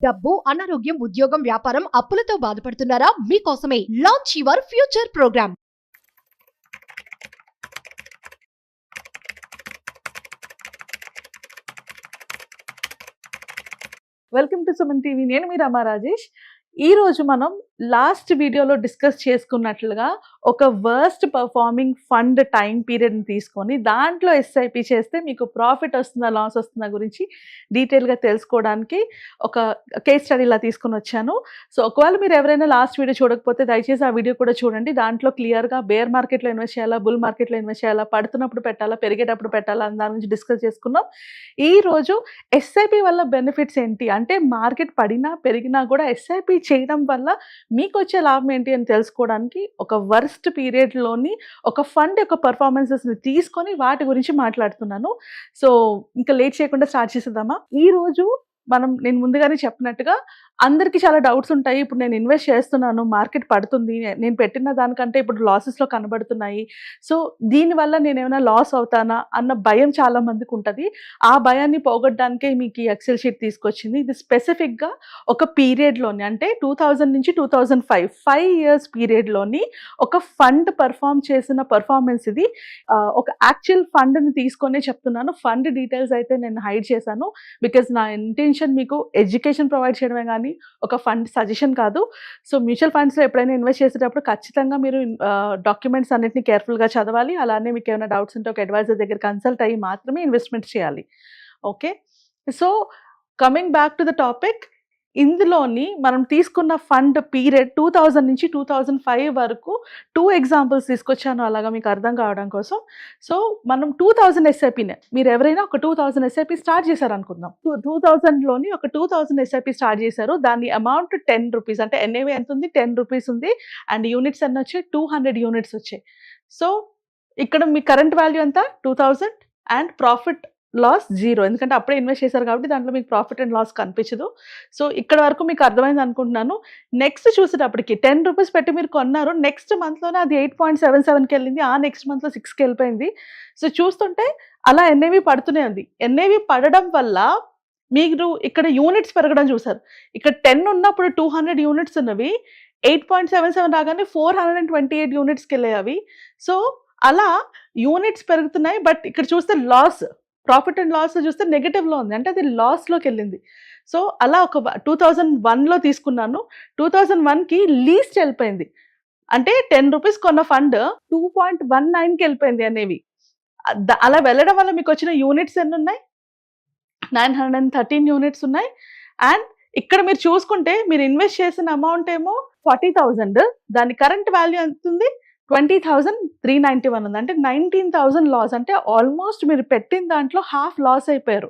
డబ్బు, అనారోగ్యం, ఉద్యోగం, వ్యాపారం, అప్పులతో బాధపడుతున్నారా? మీకోసమే launch your future programme. Welcome to Suman TV. నేను మీ రమా రాజేష్. ఈ రోజు మనం లాస్ట్ వీడియోలో డిస్కస్ చేసుకున్నట్లుగా ఒక వర్స్ట్ పర్ఫార్మింగ్ ఫండ్ టైం పీరియడ్ని తీసుకొని దాంట్లో ఎస్ఐపి చేస్తే మీకు ప్రాఫిట్ వస్తుందా లాస్ వస్తుందా గురించి డీటెయిల్గా తెలుసుకోవడానికి ఒక కేస్ స్టడీలా తీసుకొని వచ్చాను. సో ఒకవేళ మీరు ఎవరైనా లాస్ట్ వీడియో చూడకపోతే దయచేసి ఆ వీడియో కూడా చూడండి. దాంట్లో క్లియర్గా బేర్ మార్కెట్లో ఇన్వెస్ట్ చేయాలా, బుల్ మార్కెట్లో ఇన్వెస్ట్ చేయాలా, పడుతున్నప్పుడు పెట్టాలా, పెరిగేటప్పుడు పెట్టాలా అని దాని గురించి డిస్కస్ చేసుకున్నాం. ఈరోజు ఎస్ఐపి వల్ల బెనిఫిట్స్ ఏంటి అంటే మార్కెట్ పడినా పెరిగినా కూడా ఎస్ఐపి చేయడం వల్ల మీకు వచ్చే లాభం ఏంటి అని తెలుసుకోవడానికి ఒక వర్స్ట్ పీరియడ్లోని ఒక ఫండ్ యొక్క పర్ఫార్మెన్సెస్ని తీసుకొని వాటి గురించి మాట్లాడుతున్నాను. సో ఇంకా లేట్ చేయకుండా స్టార్ట్ చేసేద్దామా. ఈరోజు నేను ముందుగానే చెప్పినట్టుగా అందరికీ చాలా డౌట్స్ ఉంటాయి. ఇప్పుడు నేను ఇన్వెస్ట్ చేస్తున్నాను, మార్కెట్ పడుతుంది, నేను పెట్టిన దానికంటే ఇప్పుడు లాసెస్లో కనబడుతున్నాయి, సో దీనివల్ల నేను ఏమైనా లాస్ అవుతానా అన్న భయం చాలా మందికి ఉంటుంది. ఆ భయాన్ని పోగొట్టడానికే మీకు ఈ ఎక్సెల్ షీట్ తీసుకొచ్చింది. ఇది స్పెసిఫిక్గా ఒక పీరియడ్లోని అంటే 2000 నుంచి 2005 5 years పీరియడ్లోని ఒక ఫండ్ పర్ఫామ్ చేసిన పర్ఫార్మెన్స్ ఇది. ఒక యాక్చువల్ ఫండ్ని తీసుకొనే చెప్తున్నాను. ఫండ్ డీటెయిల్స్ అయితే నేను హైడ్ చేశాను బికాజ్ నా ఇంటెన్షన్ మీకు ఎడ్యుకేషన్ ప్రొవైడ్ చేయడమే కానీ ఒక ఫండ్ సజెషన్ కాదు. సో మ్యూచువల్ ఫండ్స్లో ఎప్పుడైనా ఇన్వెస్ట్ చేసేటప్పుడు ఖచ్చితంగా మీరు డాక్యుమెంట్స్ అన్నిటిని కేర్ఫుల్గా చదవాలి. అలానే మీకు ఏమైనా డౌట్స్ ఉంటే ఒక అడ్వైజర్ దగ్గర కన్సల్ట్ అయ్యి మాత్రమే ఇన్వెస్ట్మెంట్ చేయాలి. Okay, so coming back to the topic. ఇందులోని మనం తీసుకున్న ఫండ్ పీరియడ్ 2000 నుంచి 2005 వరకు 2 ఎగ్జాంపుల్స్ తీసుకొచ్చాను అలాగా మీకు అర్థం కావడం కోసం. సో మనం 2000 ఎస్ఐపిని మీరు ఎవరైనా ఒక 2000 ఎస్ఐపి స్టార్ట్ చేశారు అనుకుందాం. 2000లోని ఒక 2000 ఎస్ఐపి స్టార్ట్ చేశారు. దాని అమౌంట్ 10 రూపీస్ అంటే ఎన్ఏవి ఎంత ఉంది, 10 రూపీస్ ఉంది. అండ్ యూనిట్స్ అన్నీ వచ్చాయి, 200 యూనిట్స్ వచ్చాయి. సో ఇక్కడ మీ కరెంట్ వాల్యూ ఎంత 2000 అండ్ ప్రాఫిట్ లాస్ 0, ఎందుకంటే అప్పుడే ఇన్వెస్ట్ చేశారు కాబట్టి దాంట్లో మీకు ప్రాఫిట్ అండ్ లాస్ కనిపించదు. సో ఇక్కడ వరకు మీకు అర్థమైంది అనుకుంటున్నాను. నెక్స్ట్ చూసేటప్పటికి 10 రూపీస్ పెట్టి మీరు కొన్నారు, నెక్స్ట్ మంత్లోనే అది 8.77కి వెళ్ళింది, ఆ నెక్స్ట్ మంత్లో 6కి వెళ్ళిపోయింది. సో చూస్తుంటే అలా ఎన్ఏవి పడుతూనే ఉంది. ఎన్ఏవి పడడం వల్ల మీరు ఇక్కడ యూనిట్స్ పెరగడం చూసారు. ఇక్కడ 10 ఉన్నప్పుడు 200 యూనిట్స్ ఉన్నవి 8.77 రాగానే 428 యూనిట్స్కి వెళ్ళాయి అవి. సో అలా యూనిట్స్ పెరుగుతున్నాయి. బట్ ఇక్కడ చూస్తే లాస్, ప్రాఫిట్ అండ్ లాస్ చూస్తే నెగటివ్లో ఉంది, అంటే అది లాస్లోకి వెళ్ళింది. సో అలా ఒక 2001లో తీసుకున్నాను. 2001కి లీస్ట్ వెళ్ళిపోయింది, అంటే 10 రూపీస్ కొన్న ఫండ్ 2.19కి వెళ్ళిపోయింది అనేవి. అలా వెళ్ళడం వల్ల మీకు వచ్చిన యూనిట్స్ ఎన్ని ఉన్నాయి, 913 యూనిట్స్ ఉన్నాయి. అండ్ ఇక్కడ మీరు చూసుకుంటే మీరు ఇన్వెస్ట్ చేసిన అమౌంట్ ఏమో 40,000, దాని కరెంట్ వాల్యూ ఎంత ఉంది 20,391 ఉంది, అంటే 19,000 లాస్. అంటే ఆల్మోస్ట్ మీరు పెట్టిన దాంట్లో హాఫ్ లాస్ అయిపోయారు.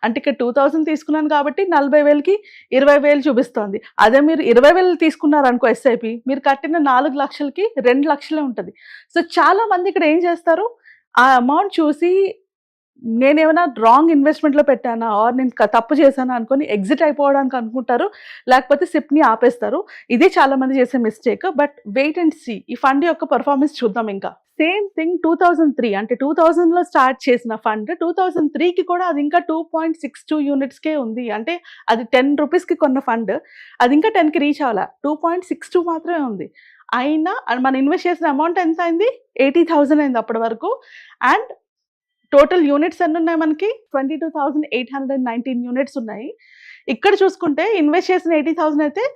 అంటే ఇక్కడ 2000 తీసుకున్నాను కాబట్టి 40,000కి 20,000 చూపిస్తోంది. అదే మీరు 20,000 తీసుకున్నారు అనుకో ఎస్ఐపి, మీరు కట్టిన 4 లక్షలకి 2 లక్షలే ఉంటుంది. సో చాలా మంది ఇక్కడ ఏం చేస్తారు, ఆ అమౌంట్ చూసి నేనేమైనా రాంగ్ ఇన్వెస్ట్మెంట్లో పెట్టానా ఆర్ నేను తప్పు చేశానా అనుకొని ఎగ్జిట్ అయిపోవడానికి అనుకుంటారు, లేకపోతే సిప్ని ఆపేస్తారు. ఇదే చాలా మంది చేసే mistake. But wait and see, ఈ ఫండ్ యొక్క పర్ఫార్మెన్స్ చూద్దాం. ఇంకా సేమ్ థింగ్ 2003 అంటే 2000లో స్టార్ట్ చేసిన ఫండ్ 2003కి కూడా అది ఇంకా 2.62 యూనిట్స్కే ఉంది. అంటే అది 10 రూపీస్కి కొన్న ఫండ్ అది ఇంకా 10కి రీచ్ అవ్వాలా, 2.62 మాత్రమే ఉంది. అయినా మనం ఇన్వెస్ట్ చేసిన అమౌంట్ ఎంత అయింది, 80,000 అయింది అప్పటి వరకు. అండ్ టోటల్ యూనిట్స్ ఎన్ని ఉన్నాయి మనకి 22,819 యూనిట్స్ ఉన్నాయి. ఇక్కడ చూసుకుంటే ఇన్వెస్ట్ చేసిన 80,000 అయితే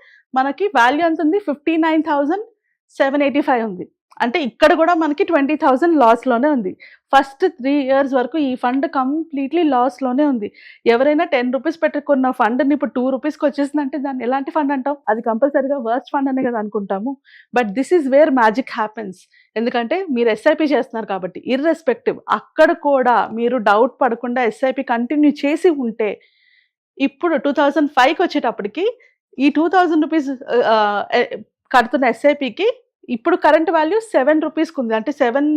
మనకి వాల్యూ ఎంత ఉంది 59,785 ఉంది. అంటే ఇక్కడ కూడా మనకి 20,000 లాస్లోనే ఉంది. ఫస్ట్ 3 years వరకు ఈ ఫండ్ కంప్లీట్లీ లాస్లోనే ఉంది. ఎవరైనా 10 రూపీస్ పెట్టుకున్న ఫండ్ని ఇప్పుడు 2 రూపీస్కి వచ్చేసిందంటే దాన్ని ఎలాంటి ఫండ్ అంటాం, అది కంపల్సరీగా వర్స్ట్ ఫండ్ అనే కదా అనుకుంటాము. But this is where magic happens. ఎందుకంటే మీరు ఎస్ఐపి చేస్తున్నారు కాబట్టి ఇర్రెస్పెక్టివ్ అక్కడ కూడా మీరు డౌట్ పడకుండా ఎస్ఐపి కంటిన్యూ చేసి ఉంటే ఇప్పుడు 2005కి వచ్చేటప్పటికి ఈ 2000 రూపీస్ కడుతున్న ఎస్ఐపికి ఇప్పుడు కరెంట్ వాల్యూ 7 రూపీస్కి ఉంది, అంటే 7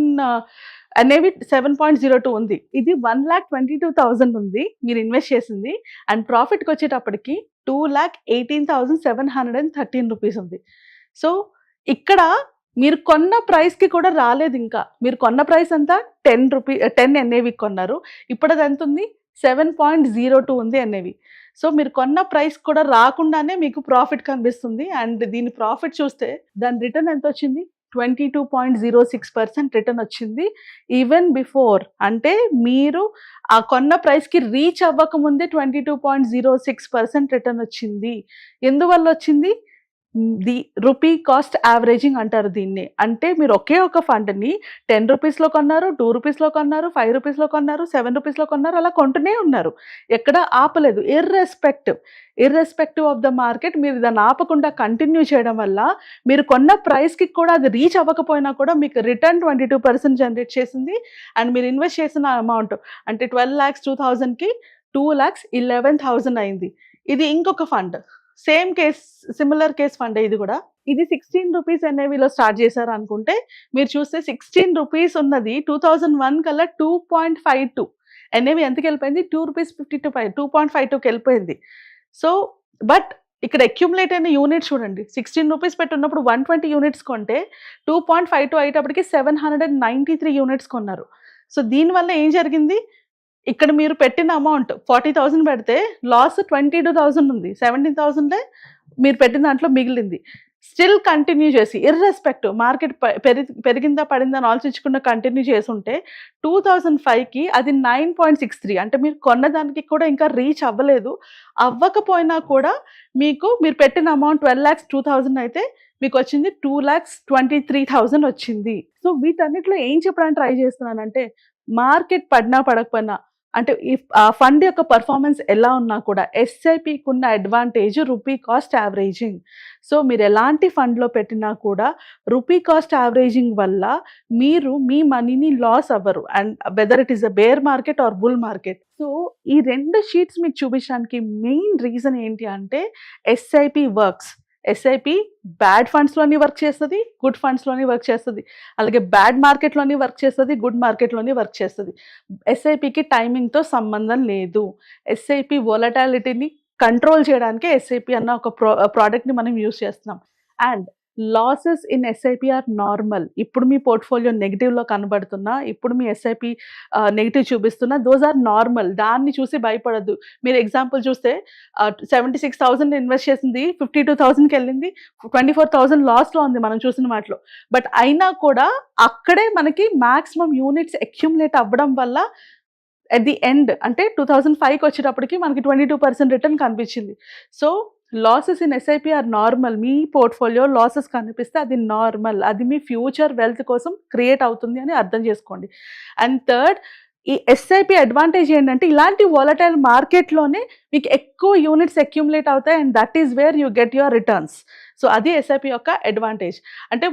అనేవి 7.02 ఉంది. ఇది 1,22,000 ఉంది మీరు ఇన్వెస్ట్ చేసింది. అండ్ ప్రాఫిట్కి వచ్చేటప్పటికి 2,18,713 రూపీస్ ఉంది. సో ఇక్కడ మీరు కొన్న ప్రైస్కి కూడా రాలేదు. ఇంకా మీరు కొన్న ప్రైస్ అంతా 10 ఎన్ఏవి కొన్నారు, ఇప్పుడు అది ఎంత ఉంది 7.02 ఉంది ఎన్ఏవి. సో మీరు కొన్న ప్రైస్ కూడా రాకుండానే మీకు ప్రాఫిట్ కనిపిస్తుంది. అండ్ దీని ప్రాఫిట్ చూస్తే దాని రిటర్న్ ఎంత వచ్చింది, 22.06% రిటర్న్ వచ్చింది ఈవెన్ బిఫోర్. అంటే మీరు ఆ కొన్న ప్రైస్కి రీచ్ అవ్వకముందే 22.06% రిటర్న్ వచ్చింది. ఎందువల్ల వచ్చింది? ది రూపీ కాస్ట్ యావరేజింగ్ అంటారు దీన్ని. అంటే మీరు ఒకే ఒక ఫండ్ని 10 రూపీస్లో కొన్నారు, 2 రూపీస్లో కొన్నారు, 5 రూపీస్లో కొన్నారు, 7 రూపీస్లో కొన్నారు, అలా కొంటూనే ఉన్నారు, ఎక్కడ ఆపలేదు. ఇర్రెస్పెక్టివ్ ఆఫ్ ద మార్కెట్ మీరు దాన్ని ఆపకుండా కంటిన్యూ చేయడం వల్ల మీరు కొన్న ప్రైస్కి కూడా అది రీచ్ అవ్వకపోయినా కూడా మీకు రిటర్న్ 22% జనరేట్ చేసింది. అండ్ మీరు ఇన్వెస్ట్ చేసిన అమౌంట్ అంటే 12,02,000కి 2,11,000 అయింది. ఇది ఇంకొక fund, same case, similar case fund ఇది కూడా. ఇది 16 రూపీస్ ఎన్ఏవిలో స్టార్ట్ చేశారు అనుకుంటే మీరు చూస్తే 16 రూపీస్ ఉన్నది 2001 కల్లా 2.52 ఎన్ఏవి ఎంతకి వెళ్ళిపోయింది, 2 రూపీస్ 2.52కి వెళ్ళిపోయింది. సో బట్ ఇక్కడ అక్యుములేట్ అయిన యూనిట్స్ చూడండి, 16 రూపీస్ పెట్టున్నప్పుడు 120 యూనిట్స్ కొంటే 2.52 అయ్యేటప్పటికి 793 యూనిట్స్ కొన్నారు. సో దీనివల్ల ఏం జరిగింది, ఇక్కడ మీరు పెట్టిన అమౌంట్ 40,000 పెడితే లాస్ 22,000 ఉంది, 17,000 మీరు పెట్టిన దాంట్లో మిగిలింది. స్టిల్ కంటిన్యూ చేసి ఇర్రెస్పెక్టివ్ మార్కెట్ పెరిగిందా పడిందా అని ఆలోచించకుండా కంటిన్యూ చేసి ఉంటే 2005కి అది 9.63, అంటే మీరు కొన్నదానికి కూడా ఇంకా రీచ్ అవ్వలేదు. అవ్వకపోయినా కూడా మీరు పెట్టిన అమౌంట్ 12,02,000 అయితే మీకు వచ్చింది 2,23,000 వచ్చింది. సో వీటన్నిటిలో ఏం చెప్పడానికి ట్రై చేస్తున్నానంటే మార్కెట్ పడినా పడకపోయినా, అంటే ఈ ఫండ్ యొక్క పర్ఫార్మెన్స్ ఎలా ఉన్నా కూడా ఎస్ఐపికి ఉన్న advantage rupee cost averaging. So మీరు ఎలాంటి ఫండ్లో పెట్టినా కూడా రూపీ కాస్ట్ యావరేజింగ్ వల్ల మీరు మీ మనీని లాస్ అవ్వరు. And whether it is a bear market or bull market. So ఈ 2 షీట్స్ మీకు చూపించడానికి మెయిన్ రీజన్ ఏంటి అంటే ఎస్ఐపి వర్క్స్. ఎస్ఐపి బ్యాడ్ ఫండ్స్లోని వర్క్ చేస్తుంది, గుడ్ ఫండ్స్లోని వర్క్ చేస్తుంది, అలాగే బ్యాడ్ మార్కెట్లోని వర్క్ చేస్తుంది, గుడ్ మార్కెట్లోని వర్క్ చేస్తుంది. ఎస్ఐపికి టైమింగ్తో సంబంధం లేదు. ఎస్ఐపి వోలటాలిటీని కంట్రోల్ చేయడానికి ఎస్ఐపి అన్న ఒక ప్రోడక్ట్ని మనం యూజ్ చేస్తున్నాం. And losses in SIP are normal. ఇప్పుడు మీ పోర్ట్ఫోలియో నెగిటివ్లో కనబడుతున్నా, ఇప్పుడు మీ ఎస్ఐపి నెగిటివ్ చూపిస్తున్నా, దోస్ ఆర్ నార్మల్. దాన్ని చూసి భయపడద్దు. మీరు ఎగ్జాంపుల్ చూస్తే 76,000 ఇన్వెస్ట్ చేసింది 52,000కి వెళ్ళింది, 24,000 లాస్లో ఉంది మనం చూసిన వాటిలో. బట్ అయినా కూడా అక్కడే మనకి మ్యాక్సిమం యూనిట్స్ అక్యుములేట్ అవ్వడం వల్ల ఎట్ ది ఎండ్ అంటే 2005కి వచ్చేటప్పటికి మనకి 22% రిటర్న్ కనిపించింది. So losses in SIP are normal. మీ పోర్ట్ఫోలియో లాసెస్ కనిపిస్తే అది నార్మల్, అది మీ ఫ్యూచర్ వెల్త్ కోసం క్రియేట్ అవుతుంది అని అర్థం చేసుకోండి. అండ్ థర్డ్, ఈ ఎస్ఐపి అడ్వాంటేజ్ ఏంటంటే ఇలాంటి వాలటైల్ మార్కెట్లోనే మీకు ఎక్కువ యూనిట్స్ అక్యుములేట్ అవుతాయి and that is where you get your returns. So అది ఎస్ఐపి యొక్క అడ్వాంటేజ్. అంటే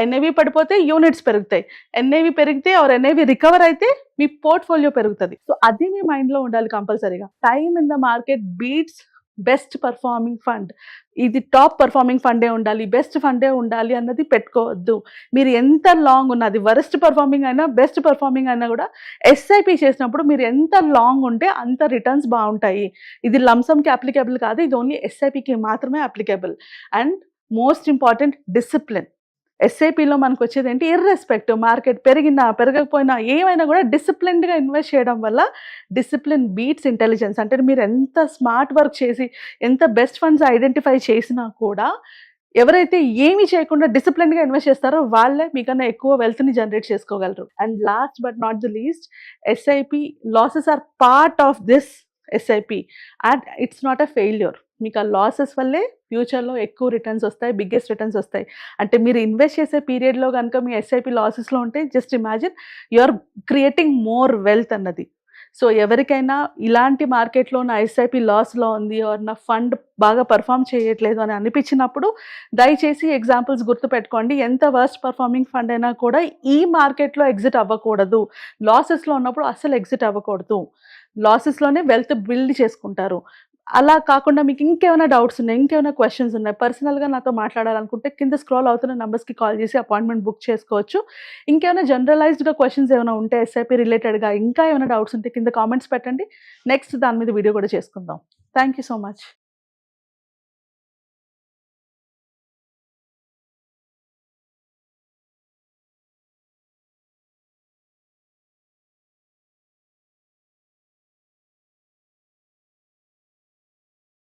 ఎన్ఏవి పడిపోతే యూనిట్స్ పెరుగుతాయి, ఎన్ఏవి పెరిగితే ఆర్ ఎన్ఏవి రికవర్ అయితే మీ పోర్ట్ఫోలియో పెరుగుతుంది. సో అది మీ మైండ్లో ఉండాలి కంపల్సరీగా. Time in the market beats best performing fund. ఇది టాప్ పర్ఫార్మింగ్ ఫండే ఉండాలి, బెస్ట్ ఫండే ఉండాలి అన్నది పెట్టుకోవద్దు. మీరు ఎంత లాంగ్ ఉన్నది వరస్ట్ పర్ఫార్మింగ్ అయినా బెస్ట్ పర్ఫార్మింగ్ అయినా కూడా ఎస్ఐపి చేసినప్పుడు మీరు ఎంత లాంగ్ ఉంటే అంత రిటర్న్స్ బాగుంటాయి. ఇది లంసమ్కి అప్లికేబుల్ కాదు, ఇది ఓన్లీ ఎస్ఐపికి మాత్రమే applicable. And most important, discipline. ఎస్ఐపిలో మనకు వచ్చేది ఏంటి, ఇర్రెస్పెక్టివ్ మార్కెట్ పెరిగినా పెరగకపోయినా ఏమైనా కూడా డిసిప్లిన్డ్గా ఇన్వెస్ట్ చేయడం వల్ల డిసిప్లిన్ బీట్స్ ఇంటెలిజెన్స్. అంటే మీరు ఎంత స్మార్ట్ వర్క్ చేసి ఎంత బెస్ట్ ఫండ్స్ ఐడెంటిఫై చేసినా కూడా ఎవరైతే ఏమీ చేయకుండా డిసిప్లిన్గా ఇన్వెస్ట్ చేస్తారో వాళ్ళే మీకన్నా ఎక్కువ వెల్త్ని జనరేట్ చేసుకోగలరు. And last but not the least, SIP losses are part of this SIP and it's not a failure. మీకు ఆ లాసెస్ వల్లే ఫ్యూచర్లో ఎక్కువ రిటర్న్స్ వస్తాయి, బిగ్గెస్ట్ రిటర్న్స్ వస్తాయి. అంటే మీరు ఇన్వెస్ట్ చేసే పీరియడ్లో కనుక మీ ఎస్ఐపి లాసెస్లో ఉంటే just imagine you are creating more wealth అన్నది. సో ఎవరికైనా ఇలాంటి మార్కెట్లో నా ఎస్ఐపి లాస్లో ఉంది ఆర్ నా ఫండ్ బాగా పర్ఫామ్ చేయట్లేదు అని అనిపించినప్పుడు దయచేసి ఎగ్జాంపుల్స్ గుర్తుపెట్టుకోండి. ఎంత వర్స్ట్ పర్ఫార్మింగ్ ఫండ్ అయినా కూడా ఈ మార్కెట్లో ఎగ్జిట్ అవ్వకూడదు. లాసెస్లో ఉన్నప్పుడు అస్సలు ఎగ్జిట్ అవ్వకూడదు. లాసెస్లోనే వెల్త్ బిల్డ్ చేసుకుంటారు. అలా కాకుండా మీకు ఇంకేమైనా డౌట్స్ ఉన్నాయి, ఇంకేమైనా క్వశ్చన్స్ ఉన్నాయి, పర్సనల్గా నాతో మాట్లాడాలనుకుంటే కింద స్క్రోల్ అవుతున్న నెంబర్స్కి కాల్ చేసి అపాయింట్మెంట్ బుక్ చేసుకోవచ్చు. ఇంకేమైనా జనరలైజ్డ్గా క్వశ్చన్స్ ఏమైనా ఉంటే ఎస్ఐపి రిలేటెడ్గా ఇంకా ఏమైనా డౌట్స్ ఉంటే కింద కామెంట్స్ పెట్టండి. నెక్స్ట్ దాని మీద వీడియో కూడా చేసుకుందాం. Thank you so much.